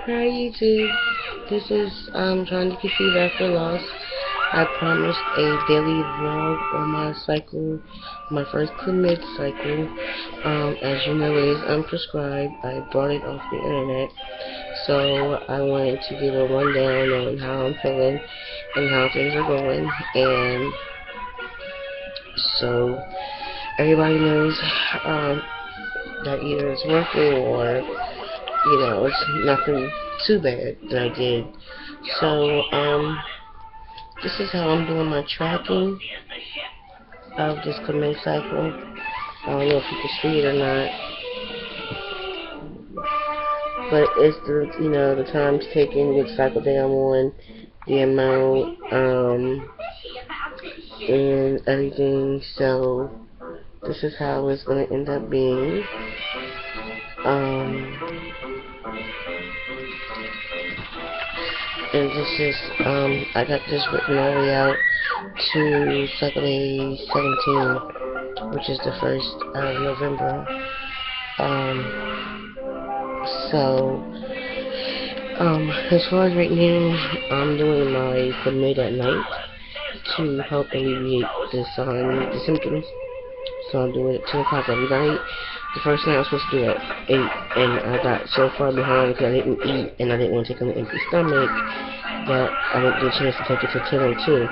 Hi YouTube, this is trying to conceive after loss. I promised a daily vlog on my cycle, my first clomid cycle. As you know, it is unprescribed. I bought it off the internet, so I wanted to give a rundown on how I'm feeling and how things are going. And so everybody knows that either it's working or it's nothing too bad that I did. So, this is how I'm doing my tracking of this commit cycle. I don't know if you can see it or not, but it's the times taken, which cycle day I'm on, the amount, and everything. So, this is how it's going to end up being. And this is, I got this written all the way out to cycle day 17, which is the 1st of November. As far as right now, I'm doing my commit at night to help alleviate the symptoms. So I'm doing it at 10 o'clock every night. The first night I was supposed to do it at 8, and I got so far behind because I didn't eat and I didn't want to take it on an empty stomach that I didn't get a chance to take it to 10:02.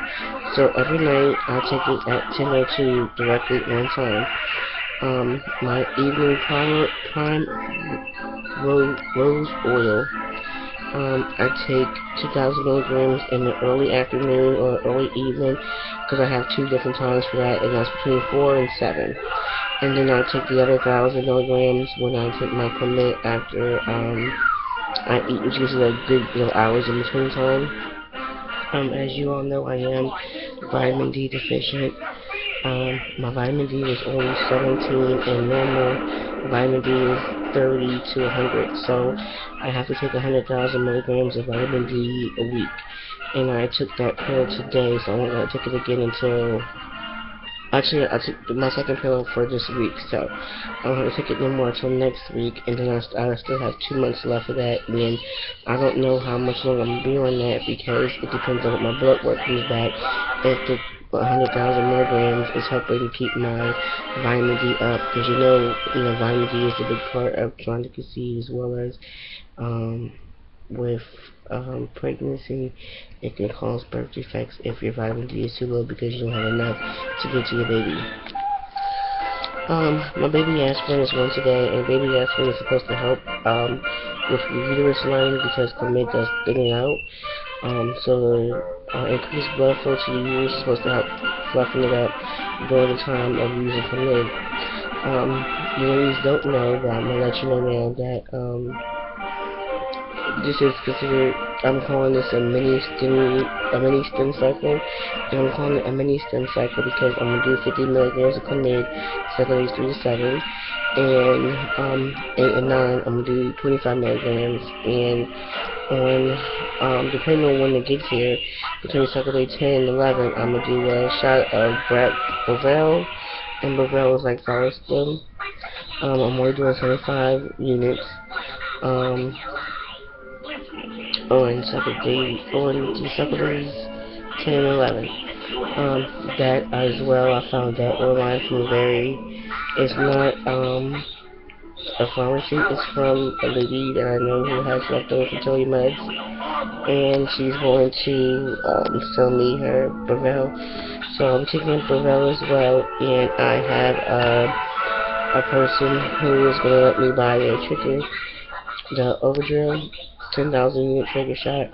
So every night I take it at 10:02 directly on time. My evening prime rose oil. I take 2,000 milligrams in the early afternoon or early evening because I have 2 different times for that, and that's between 4 and 7. And then I take the other 1,000 milligrams when I take my commit after I eat, which gives me a good hours in between time. As you all know, I am vitamin D deficient. My vitamin D is only 17, and normal vitamin D is 30 to 100. So I have to take 100,000 milligrams of vitamin D a week. And I took that pill today, so I won't going to take it again until... Actually, I took my second pill for this week, so I don't have to take it no more until next week, and then I still have 2 months left of that, and then I don't know how much longer I'm going to be on that because it depends on what my blood work comes back. If the 100,000 milligrams is helping keep my vitamin D up, because vitamin D is a big part of trying to conceive, as well as with pregnancy. It can cause birth defects if your vitamin D is too low because you don't have enough to give to your baby. My baby aspirin is once a day, and baby aspirin is supposed to help with uterus lining because commit does thin it out. So increased blood flow to your uterus is supposed to help fluffing it up during the time of using commit. You ladies don't know, but I'm gonna let you know now that this is considered, I'm calling this a mini stim cycle, and I'm calling it a mini stim cycle because I'm going to do 50 milligrams of clomid, cycle days 3 to 7, and 8 and 9, I'm going to do 25 milligrams, and depending on when it gets here, between cycle day 10 and 11, I'm going to do a shot of Brevell, and Brevell is like solid stim. I'm only doing 75 units, on cycle days 10 and 11. That as well, I found that online from it's not a pharmacy, it's from a lady that I know who has leftover fertility meds, and she's going to sell me her Brevell. So I'm taking Brevell as well, and I have a person who is going to let me buy the Overdrill 10,000 unit trigger shot,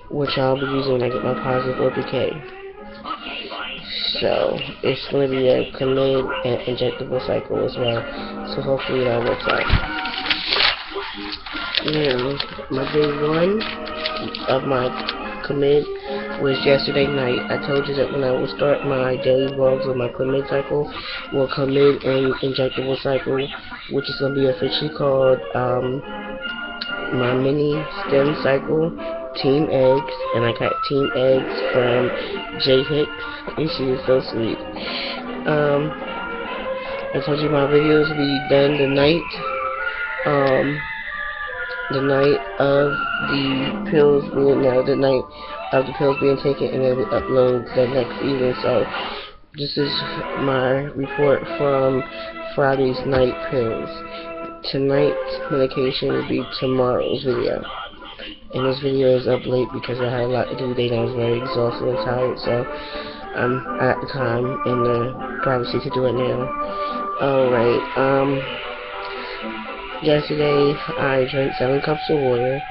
which I'll be using when I get my positive OPK. So it's going to be a clomid and injectable cycle as well. So hopefully it all works out. Now, my day 1 of my clomid was yesterday night. I told you that when I will start my daily vlogs with my clomid cycle, well, clomid and injectable cycle, which is going to be officially called my mini stem cycle, Team Eggs, and I got Team Eggs from J Hicks, and she is so sweet. I told you my videos will be done tonight. the night of the pills being the night of the pills being taken, and then we upload the next evening. So this is my report from Friday's night pills. Tonight's medication will be tomorrow's video. And this video is up late because I had a lot to do today and I was very exhausted and tired, so I got the time and the privacy to do it now. Alright, yesterday I drank 7 cups of water.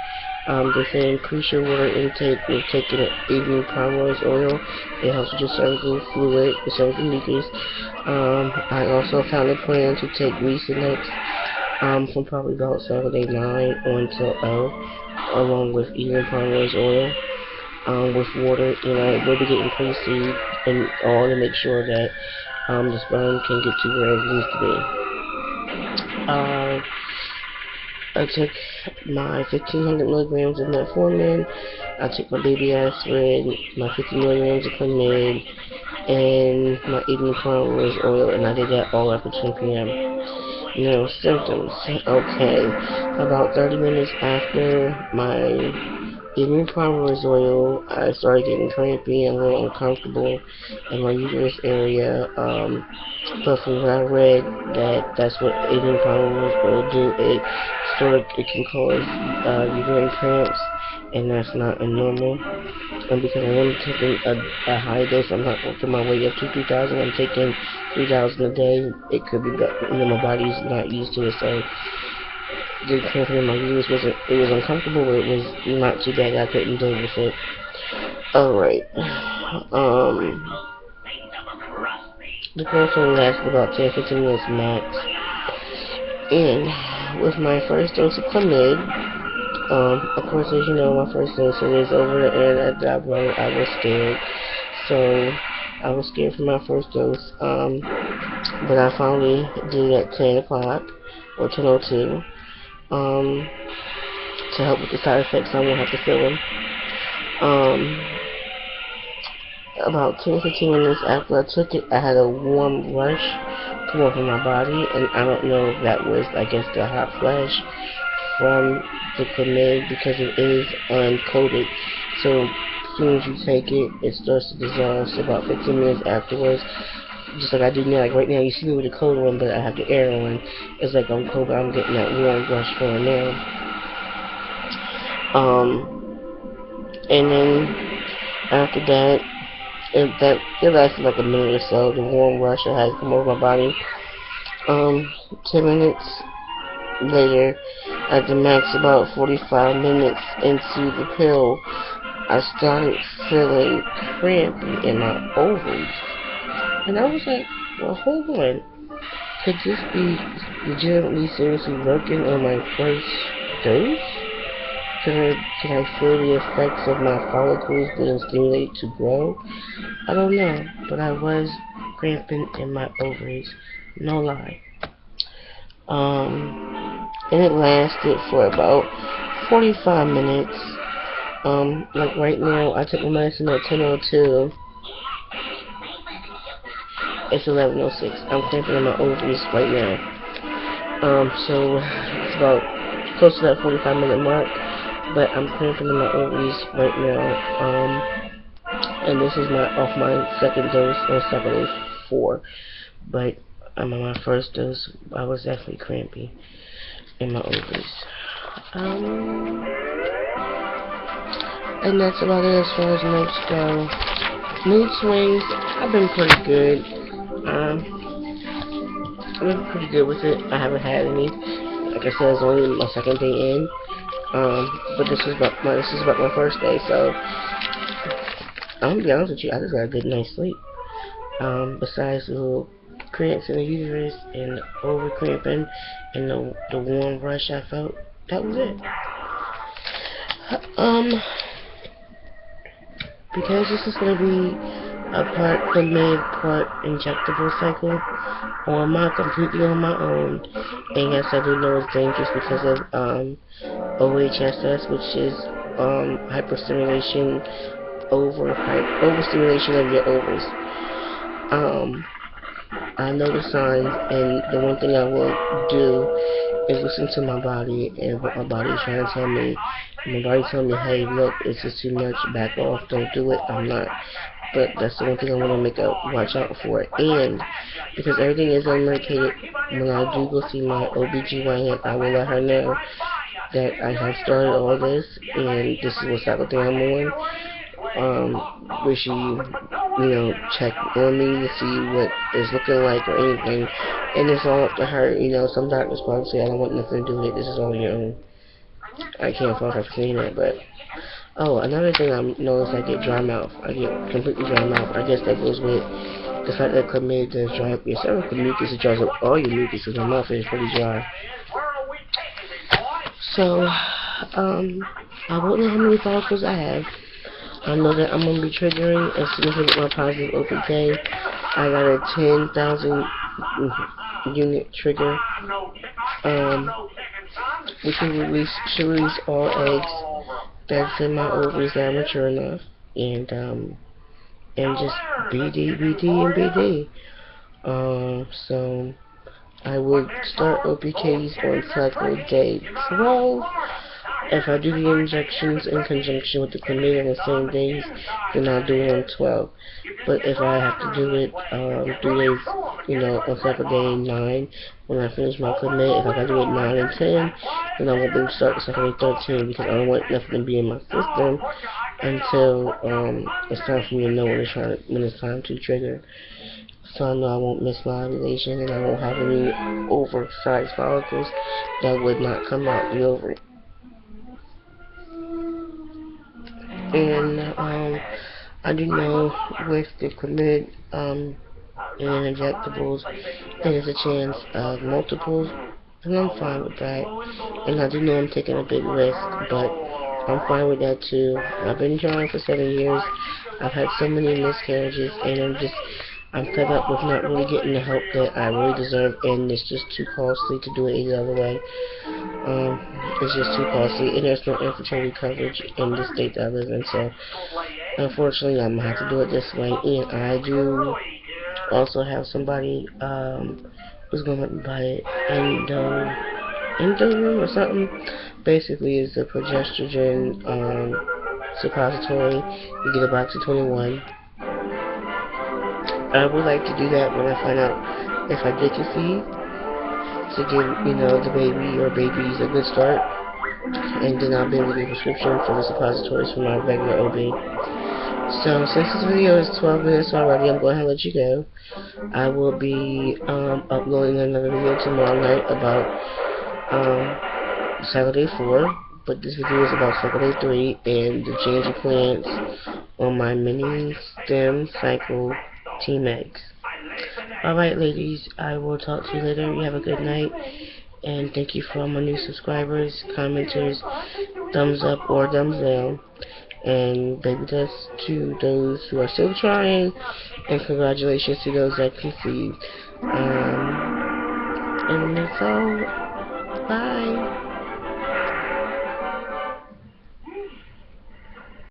They say increase your water intake with taking evening primrose oil. It helps with your cervical fluid, the cervical mucus. I also found a plan to take Mucinex from probably about Saturday 9 on till along with evening primrose oil, with water, and I will be getting pre-seed and all to make sure that the sperm can get to where it needs to be. I took my 1500 milligrams of metformin, I took my baby aspirin, my 50 milligrams of clomid, and my evening primrose oil, and I did that all after 10 p.m. No symptoms. Okay, about 30 minutes after my evening primrose oil, I started getting crampy and a little uncomfortable in my uterus area. But from what I read, that's what evening primrose oil do. It can cause uterine cramps, and that's not a normal. And because I am taking a high dose, I'm not working my way up to 3,000. I'm taking 3,000 a day. It could be that my body's not used to it, so the cramping in my uterus it was uncomfortable, but it was not too bad. I couldn't deal with it. Alright. The course only lasted about 10-15 minutes max. And with my first dose of clomid, of course, as you know, my first dose is over the air that I was scared. So I was scared for my first dose. But I finally did it at 10 o'clock or 10:02. To help with the side effects, I won't have to fill them. About 10-15 minutes after I took it, I had a warm rush come over my body, and I don't know if that was, I guess, the hot flash from the clomid, because it is uncoated. So as soon as you take it, it starts to dissolve. So about 15 minutes afterwards, just like I do now, like right now, you see me with the cold one, but I have the air on. It's like I'm cold, but I'm getting that warm rush going now. And then after that, it lasted like a minute or so. The warm rush I had come over my body. 10 minutes later, at the max, about 45 minutes into the pill, I started feeling crampy in my ovaries. And I was like, well, hold on. Could this be legitimately seriously working on my first dose? Can I feel the effects of my follicles being stimulated to grow? I don't know, but I was cramping in my ovaries. No lie. And it lasted for about 45 minutes. Like right now, I took my medicine at 10:02. It's 11:06. I'm cramping in my ovaries right now. So it's about close to that 45-minute mark, but I'm cramping in my ovaries right now. And this is off my second dose on Saturday 4. But on my first dose, I was definitely crampy in my ovaries. And that's about it as far as notes go. Mood swings, I've been pretty good. I've been pretty good with it. I haven't had any. Like I said, it's only my second day in. But this is about my first day, so I'm gonna be honest with you, I just got a good night's sleep. Besides the little cramps in the uterus and over cramping and the warm rush I felt, that was it. Because this is gonna be a part clomid, part injectable cycle, completely on my own. And yes, I do know it's dangerous because of OHSS, which is hyperstimulation, overstimulation of your ovaries. I know the signs, and the one thing I will do is listening to my body and what my body is trying to tell me. My body telling me, hey, look, it's just too much, back off, don't do it. I'm not. But that's the one thing I want to watch out for. And because everything is unmedicated, when I do go see my OBGYN, I will let her know that I have started all this, and this is what type of thing I'm on. Where she, check on me to see what it's looking like or anything. And it's all up to her. Some doctors probably say, I don't want nothing to do with it, this is all on your own. I can't fault her for saying that, but oh, another thing I noticed, I get dry mouth. I get completely dry mouth. I guess that goes with the fact that clomid does dry up your cervical mucus. It dries up all your mucus because my mouth is pretty dry. So, I won't know how many follicles I have. I know that I'm going to be triggering as soon as I get my positive OPK. I got a 10,000 unit trigger, which should release all eggs that's in my ovaries that are mature enough, and just BD, BD, and BD. So I would start OPKs on cycle day 12. If I do the injections in conjunction with the clomid on the same days, then I'll do it on 12. But if I have to do it 3 days, on cycle day 9, when I finish my clomid, if I gotta do it 9 and 10, then I won't be able to start cycle day 13 because I don't want nothing to be in my system until it's time for me to know when it's time to trigger. So I know I won't miss my ovulation and I won't have any oversized follicles that would not come out the ovary. And I do know with the clomid and injectables, there's a chance of multiples, and I'm fine with that. And I do know I'm taking a big risk, but I'm fine with that too. I've been trying for 7 years. I've had so many miscarriages, and I'm fed up with not really getting the help that I really deserve, and it's just too costly to do it any other way. It's just too costly, and there's no infertility coverage in the state that I live in, so unfortunately I'm going to have to do it this way. And I do also have somebody who's going to let me buy it, Endo or something. Basically, it's a progesterone suppository. You get a box of 21. I would like to do that when I find out if I did conceive, to give, the baby or babies a good start, and then I'll be able to get a prescription for the suppositories for my regular OB. So, since this video is 12 minutes already, I'm going to let you go. I will be uploading another video tomorrow night about cycle day 4, but this video is about cycle day 3 and the change of plans on my mini stim cycle team eggs. Alright ladies, I will talk to you later. You have a good night, and thank you for all my new subscribers, commenters, thumbs up or thumbs down, and baby dust to those who are still trying, and congratulations to those that conceived. And that's all. Bye.